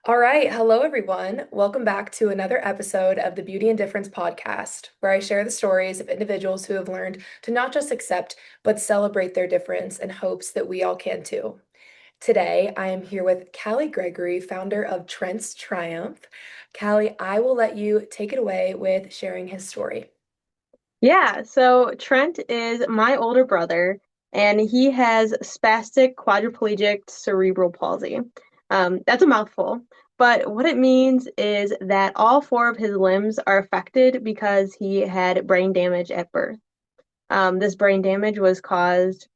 All right. Hello, everyone. Welcome back to another episode of the Beauty and Difference podcast, where I share the stories of individuals who have learned to not just accept, but celebrate their difference in hopes that we all can too. Today, I am here with Kalli Gregory, founder of Trent's Triumph. Kalli, I will let you take it away with sharing his story. Yeah, so Trent is my older brother, and he has spastic quadriplegic cerebral palsy. That's a mouthful, but what it means is that all four of his limbs are affected because he had brain damage at birth. This brain damage was caused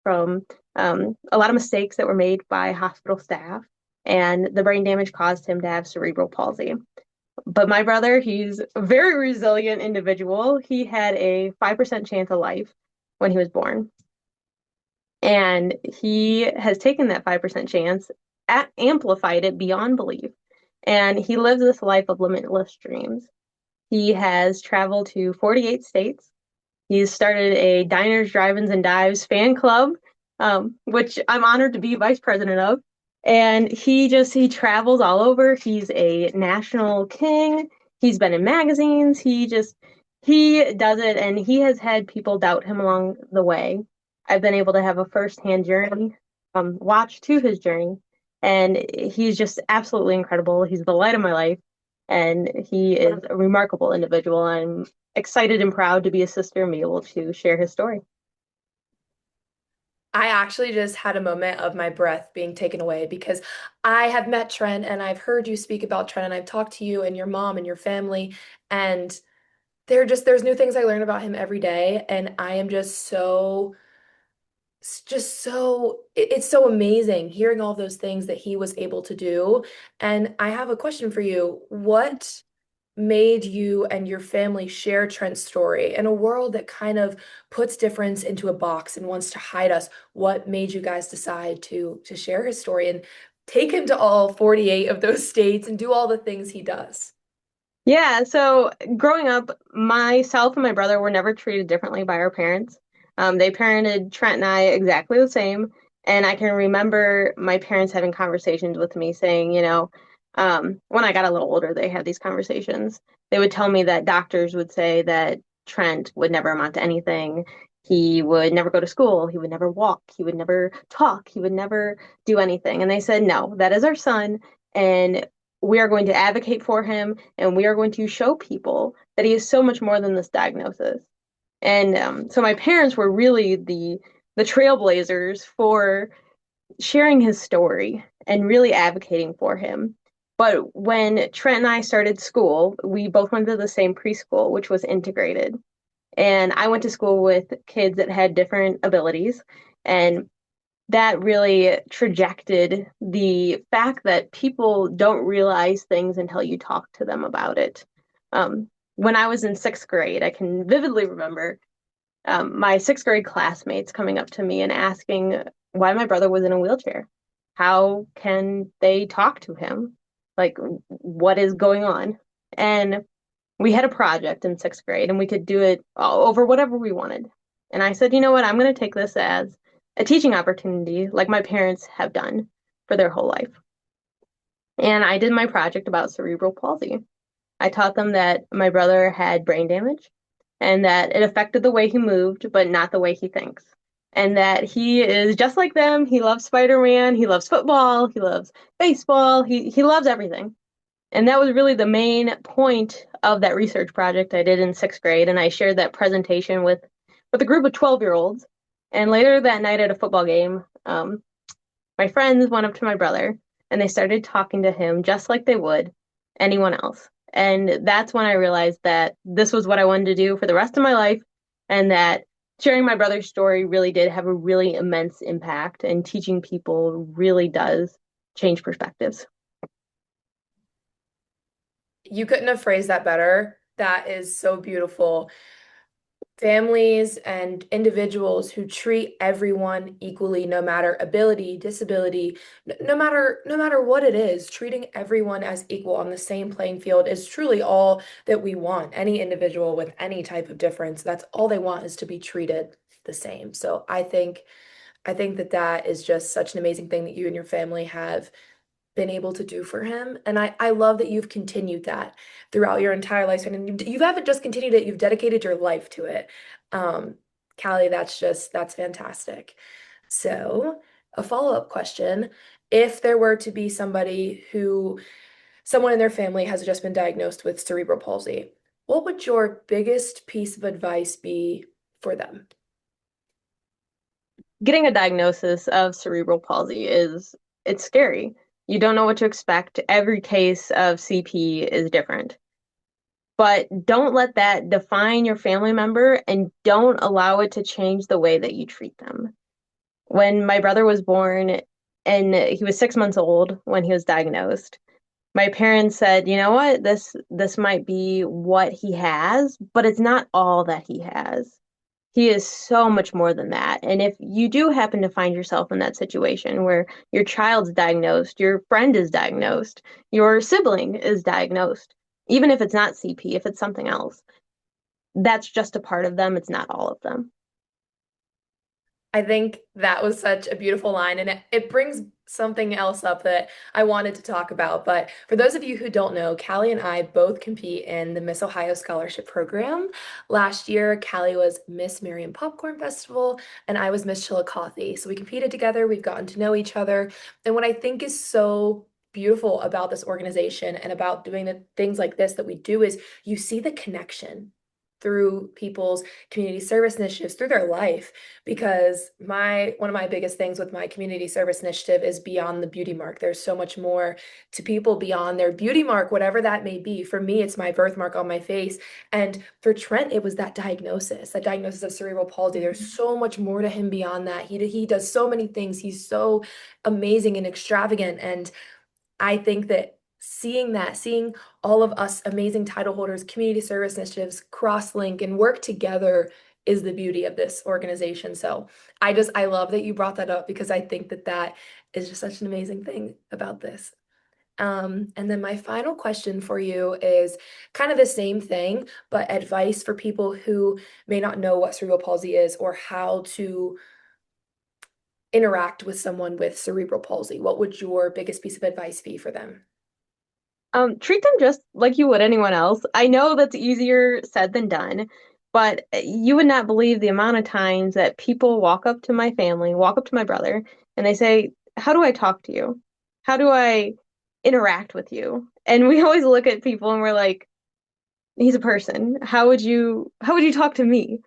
from a lot of mistakes that were made by hospital staff, and the brain damage caused him to have cerebral palsy. But my brother, he's a very resilient individual. He had a 5% chance of life when he was born. And he has taken that 5% chance, amplified it beyond belief. And he lives this life of limitless dreams. He has traveled to 48 states. He's started a diners, drive-ins, and dives fan club, which I'm honored to be vice president of. And he travels all over. He's a national king. He's been in magazines. He does it, and he has had people doubt him along the way. I've been able to have a firsthand journey, watch to his journey, and he's just absolutely incredible. He's the light of my life, and he is a remarkable individual. I'm excited and proud to be a sister and be able to share his story. I actually just had a moment of my breath being taken away because I have met Trent and I've heard you speak about Trent and I've talked to you and your mom and your family, and there's new things I learn about him every day, and I am it's so amazing hearing all those things that he was able to do. And I have a question for you. What made you and your family share Trent's story in a world that kind of puts difference into a box and wants to hide us? What made you guys decide to share his story and take him to all 48 of those states and do all the things he does? Yeah, so growing up, myself and my brother were never treated differently by our parents. They parented Trent and I exactly the same. And I can remember my parents having conversations with me saying, when I got a little older, they had these conversations. They would tell me that doctors would say that Trent would never amount to anything. He would never go to school. He would never walk. He would never talk. He would never do anything. And they said, no, that is our son. And we are going to advocate for him, and we are going to show people that he is so much more than this diagnosis. And so my parents were really the trailblazers for sharing his story and really advocating for him. But when Trent and I started school, we both went to the same preschool, which was integrated. And I went to school with kids that had different abilities. And that really trajected the fact that people don't realize things until you talk to them about it. When I was in sixth grade, I can vividly remember my sixth grade classmates coming up to me and asking why my brother was in a wheelchair. How can they talk to him? Like, what is going on? And we had a project in sixth grade and we could do it over whatever we wanted. And I said, you know what? I'm going to take this as a teaching opportunity like my parents have done for their whole life. And I did my project about cerebral palsy. I taught them that my brother had brain damage and that it affected the way he moved, but not the way he thinks. And that he is just like them. He loves Spider-Man. He loves football. He loves baseball. He loves everything. And that was really the main point of that research project I did in sixth grade. And I shared that presentation with a group of 12-year-olds. And later that night at a football game, my friends went up to my brother and they started talking to him just like they would anyone else. And that's when I realized that this was what I wanted to do for the rest of my life, and that sharing my brother's story really did have a really immense impact, and teaching people really does change perspectives. You couldn't have phrased that better. That is so beautiful. Families and individuals who treat everyone equally, no matter ability, disability, no matter what it is, treating everyone as equal on the same playing field is truly all that we want. Any individual with any type of difference, that's all they want, is to be treated the same. So I think that that is just such an amazing thing that you and your family have been able to do for him. And I love that you've continued that throughout your entire lifespan. And you haven't just continued it, you've dedicated your life to it. Um, Kalli, that's fantastic. So, a follow-up question. If there were to be someone in their family has just been diagnosed with cerebral palsy, what would your biggest piece of advice be for them? Getting a diagnosis of cerebral palsy is it's scary. You don't know what to expect. Every case of CP is different. But don't let that define your family member and don't allow it to change the way that you treat them. When my brother was born and he was 6 months old when he was diagnosed, my parents said, you know what, this might be what he has, but it's not all that he has. He is so much more than that. And if you do happen to find yourself in that situation where your child's diagnosed, your friend is diagnosed, your sibling is diagnosed, even if it's not CP, if it's something else, that's just a part of them. It's not all of them. I think that was such a beautiful line, and it brings something else up that I wanted to talk about. But for those of you who don't know, Kalli and I both compete in the Miss Ohio Scholarship Program. Last year, Kalli was Miss Miriam Popcorn Festival, and I was Miss Chillicothe. So we competed together, we've gotten to know each other. And what I think is so beautiful about this organization and about doing the things like this that we do is you see the connection through people's community service initiatives through their life, because my one of my biggest things with my community service initiative is beyond the beauty mark. There's so much more to people beyond their beauty mark, whatever that may be. For me, it's my birthmark on my face, and for Trent it was that diagnosis of cerebral palsy. There's so much more to him beyond that. He does so many things. He's so amazing and extravagant, and I think that seeing all of us amazing title holders, community service initiatives cross-link and work together is the beauty of this organization. So I love that you brought that up, because I think that that is just such an amazing thing about this. And then my final question for you is kind of the same thing, but advice for people who may not know what cerebral palsy is or how to interact with someone with cerebral palsy. What would your biggest piece of advice be for them? Treat them just like you would anyone else. I know that's easier said than done, but you would not believe the amount of times that people walk up to my family, walk up to my brother, and they say, how do I talk to you? How do I interact with you? And we always look at people and we're like, he's a person. How would you talk to me?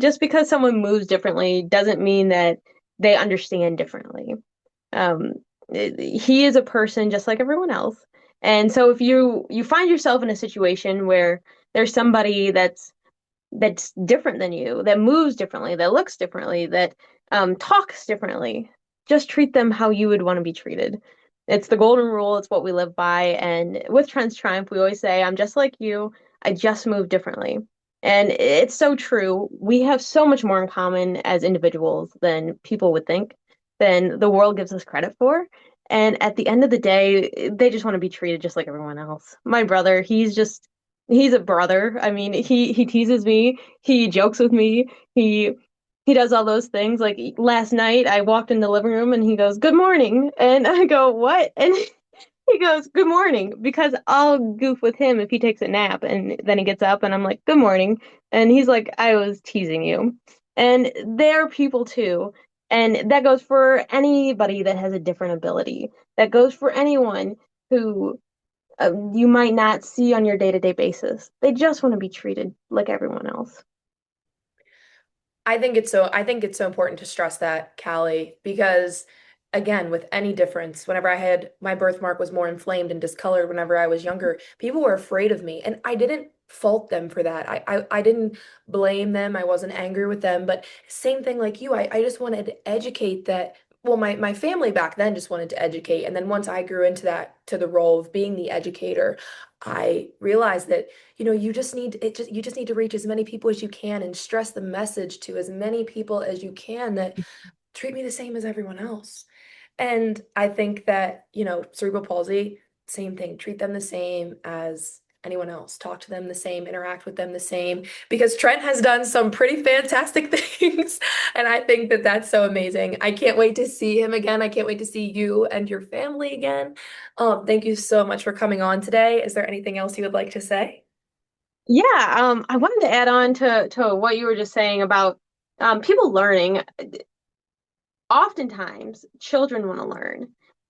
Just because someone moves differently doesn't mean that they understand differently. Um, he is a person just like everyone else. And so if you find yourself in a situation where there's somebody that's different than you, that moves differently, that looks differently, that talks differently, just treat them how you would want to be treated. It's the golden rule. It's what we live by. And with Trent's Triumph, we always say, I'm just like you. I just move differently. And it's so true. We have so much more in common as individuals than people would think, than the world gives us credit for. And at the end of the day, they just want to be treated just like everyone else. My brother, he's a brother. I mean, he teases me, he jokes with me, he does all those things. Like last night, I walked in the living room and he goes, "Good morning," and I go, "What?" And he goes, "Good morning," because I'll goof with him if he takes a nap, and then he gets up and I'm like, "Good morning," and he's like, "I was teasing you," and they're people too. And that goes for anybody that has a different ability. That goes for anyone who you might not see on your day-to-day basis. They just want to be treated like everyone else. I think it's so important to stress that, Callie, because again, with any difference, whenever I had my birthmark was more inflamed and discolored whenever I was younger, people were afraid of me. And I didn't fault them for that. I didn't blame them. I wasn't angry with them. But same thing like you, I just wanted to educate that. Well, my family back then just wanted to educate. And then once I grew into to the role of being the educator, I realized that you just need to reach as many people as you can and stress the message to as many people as you can that treat me the same as everyone else. And I think that, cerebral palsy, same thing, treat them the same as anyone else. Talk to them the same, interact with them the same, because Trent has done some pretty fantastic things. And I think that that's so amazing. I can't wait to see him again. I can't wait to see you and your family again. Thank you so much for coming on today. Is there anything else you would like to say? Yeah, I wanted to add on to what you were just saying about people learning. Oftentimes, children want to learn,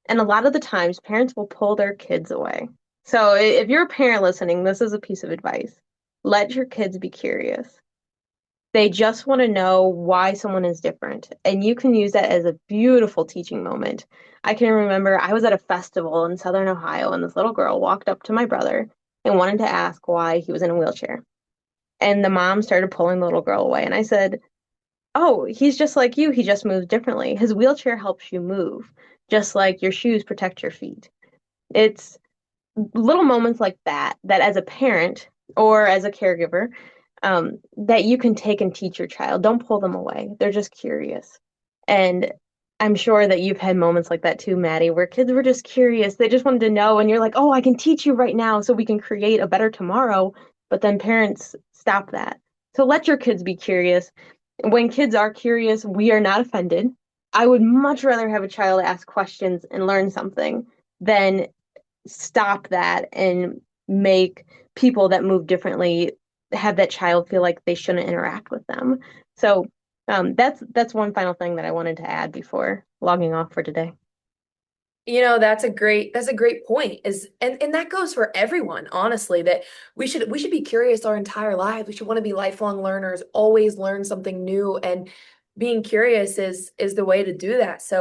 and a lot of the times, parents will pull their kids away. So, if you're a parent listening, this is a piece of advice. Let your kids be curious. They just want to know why someone is different, and you can use that as a beautiful teaching moment. I can remember I was at a festival in Southern Ohio, and this little girl walked up to my brother and wanted to ask why he was in a wheelchair. And the mom started pulling the little girl away. And I said, "Oh, he's just like you. He just moves differently. His wheelchair helps you move, just like your shoes protect your feet." It's little moments like that, that as a parent or as a caregiver, that you can take and teach your child. Don't pull them away. They're just curious. And I'm sure that you've had moments like that too, Maddie, where kids were just curious. They just wanted to know, and you're like, "Oh, I can teach you right now so we can create a better tomorrow." But then parents stop that. So let your kids be curious. When kids are curious, we are not offended. I would much rather have a child ask questions and learn something than stop that and make people that move differently have that child feel like they shouldn't interact with them. So that's one final thing that I wanted to add before logging off for today. That's a great point is and that goes for everyone, honestly, that we should be curious our entire lives. We should want to be lifelong learners, always learn something new, and being curious is the way to do that. So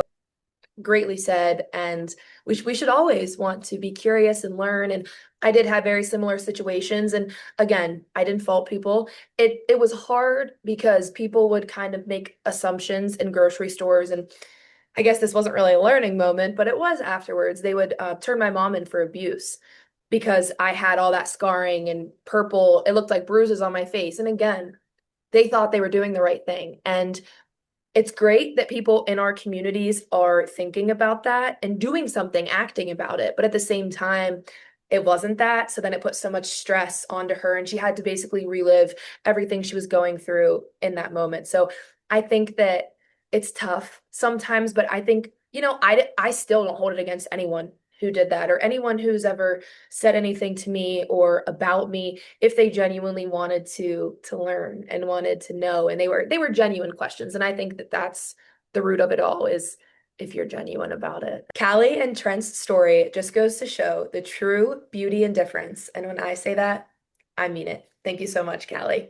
greatly said. And we should always want to be curious and learn. And I did have very similar situations. And again, I didn't fault people. It was hard because people would kind of make assumptions in grocery stores. And I guess this wasn't really a learning moment, but it was afterwards. They would turn my mom in for abuse because I had all that scarring and purple. It looked like bruises on my face. And again, they thought they were doing the right thing. And it's great that people in our communities are thinking about that and doing something, acting about it. But at the same time, it wasn't that. So then it put so much stress onto her, and she had to basically relive everything she was going through in that moment. So I think that it's tough sometimes, but I think, I still don't hold it against anyone who did that or anyone who's ever said anything to me or about me if they genuinely wanted to learn and wanted to know, and they were genuine questions. And I think that that's the root of it all, is if you're genuine about it. Kalli and Trent's story just goes to show the true beauty and difference, and when I say that, I mean it. Thank you so much, Kalli.